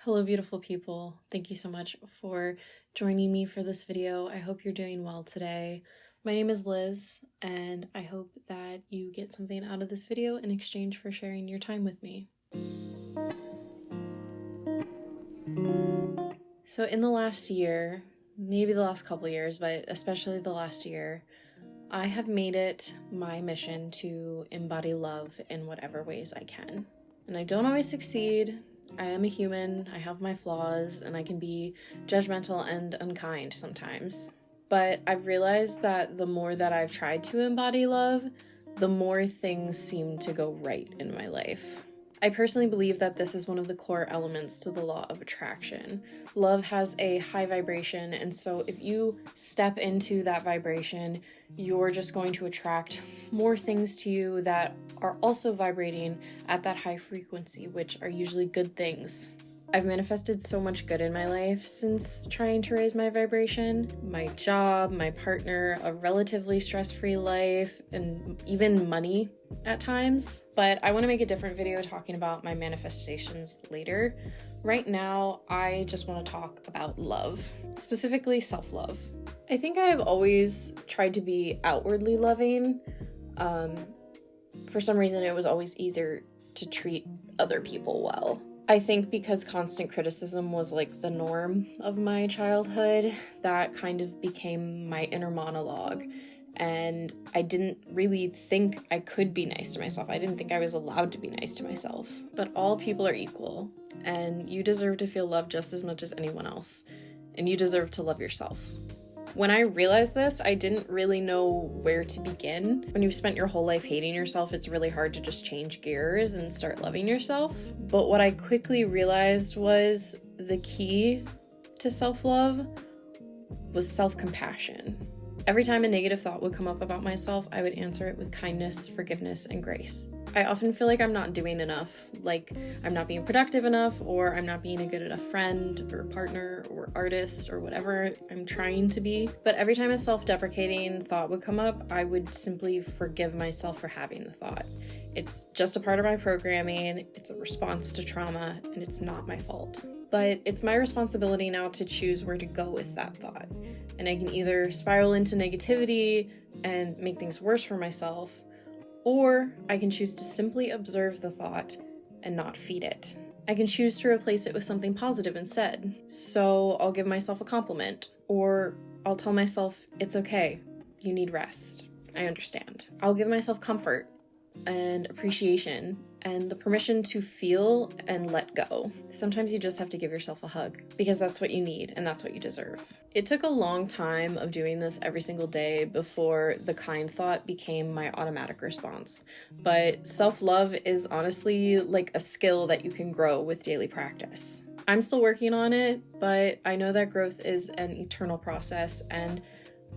Hello, beautiful people. Thank you so much for joining me for this video. I hope you're doing well today. My name is Liz, and I hope that you get something out of this video in exchange for sharing your time with me. So in the last year, maybe the last couple years, but especially the last year, I have made it my mission to embody love in whatever ways I can. And I don't always succeed. I am a human, I have my flaws, and I can be judgmental and unkind sometimes. But I've realized that the more that I've tried to embody love, the more things seem to go right in my life. I personally believe that this is one of the core elements to the law of attraction. Love has a high vibration, and so if you step into that vibration, you're just going to attract more things to you that are also vibrating at that high frequency, which are usually good things. I've manifested so much good in my life since trying to raise my vibration. My job, my partner, a relatively stress-free life, and even money at times. But I want to make a different video talking about my manifestations later. Right now, I just want to talk about love, specifically self-love. I think I have always tried to be outwardly loving. For some reason, it was always easier to treat other people well. I think because constant criticism was like the norm of my childhood, that kind of became my inner monologue. And I didn't really think I could be nice to myself. I didn't think I was allowed to be nice to myself. But all people are equal, and you deserve to feel loved just as much as anyone else. And you deserve to love yourself. When I realized this, I didn't really know where to begin. When you've spent your whole life hating yourself, it's really hard to just change gears and start loving yourself. But what I quickly realized was the key to self-love was self-compassion. Every time a negative thought would come up about myself, I would answer it with kindness, forgiveness, and grace. I often feel like I'm not doing enough, like I'm not being productive enough, or I'm not being a good enough friend or partner or artist or whatever I'm trying to be. But every time a self-deprecating thought would come up, I would simply forgive myself for having the thought. It's just a part of my programming, it's a response to trauma, and it's not my fault. But it's my responsibility now to choose where to go with that thought. And I can either spiral into negativity and make things worse for myself, or I can choose to simply observe the thought and not feed it. I can choose to replace it with something positive instead. So I'll give myself a compliment, or I'll tell myself, it's okay, you need rest, I understand. I'll give myself comfort and appreciation and the permission to feel and let go. Sometimes you just have to give yourself a hug because that's what you need and that's what you deserve. It took a long time of doing this every single day before the kind thought became my automatic response. But self-love is honestly like a skill that you can grow with daily practice. I'm still working on it, but I know that growth is an eternal process, and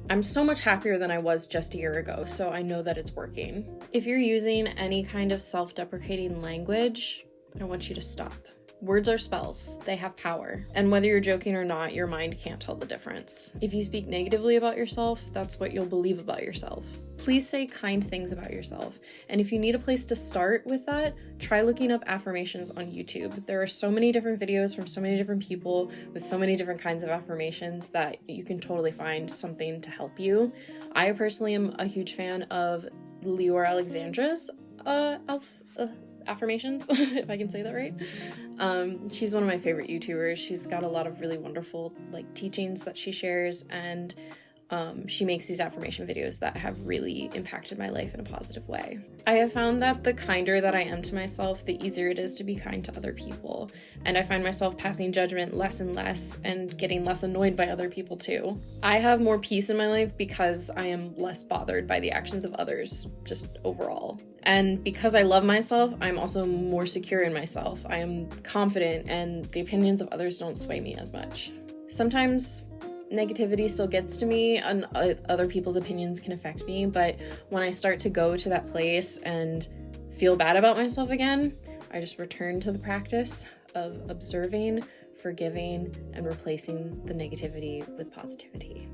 I'm so much happier than I was just a year ago, so I know that it's working. If you're using any kind of self-deprecating language, I want you to stop. Words are spells. They have power. And whether you're joking or not, your mind can't tell the difference. If you speak negatively about yourself, that's what you'll believe about yourself. Please say kind things about yourself. And if you need a place to start with that, try looking up affirmations on YouTube. There are so many different videos from so many different people with so many different kinds of affirmations that you can totally find something to help you. I personally am a huge fan of Leora Alexandra's affirmations, if I can say that right. She's one of my favorite YouTubers. She's got a lot of really wonderful like teachings that she shares, and she makes these affirmation videos that have really impacted my life in a positive way. I have found that the kinder that I am to myself, the easier it is to be kind to other people. And I find myself passing judgment less and less and getting less annoyed by other people too. I have more peace in my life because I am less bothered by the actions of others, just overall. And because I love myself, I'm also more secure in myself. I am confident, and the opinions of others don't sway me as much. Sometimes negativity still gets to me, and other people's opinions can affect me, but when I start to go to that place and feel bad about myself again, I just return to the practice of observing, forgiving, and replacing the negativity with positivity.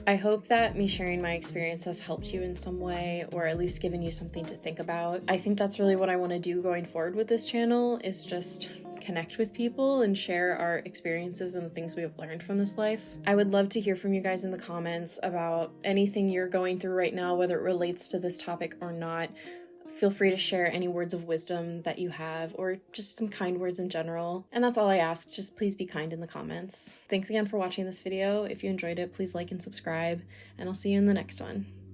I hope that me sharing my experience has helped you in some way, or at least given you something to think about. I think that's really what I want to do going forward with this channel, is just connect with people and share our experiences and the things we have learned from this life. I would love to hear from you guys in the comments about anything you're going through right now, whether it relates to this topic or not. Feel free to share any words of wisdom that you have, or just some kind words in general. And that's all I ask, just please be kind in the comments. Thanks again for watching this video. If you enjoyed it, please like and subscribe, and I'll see you in the next one.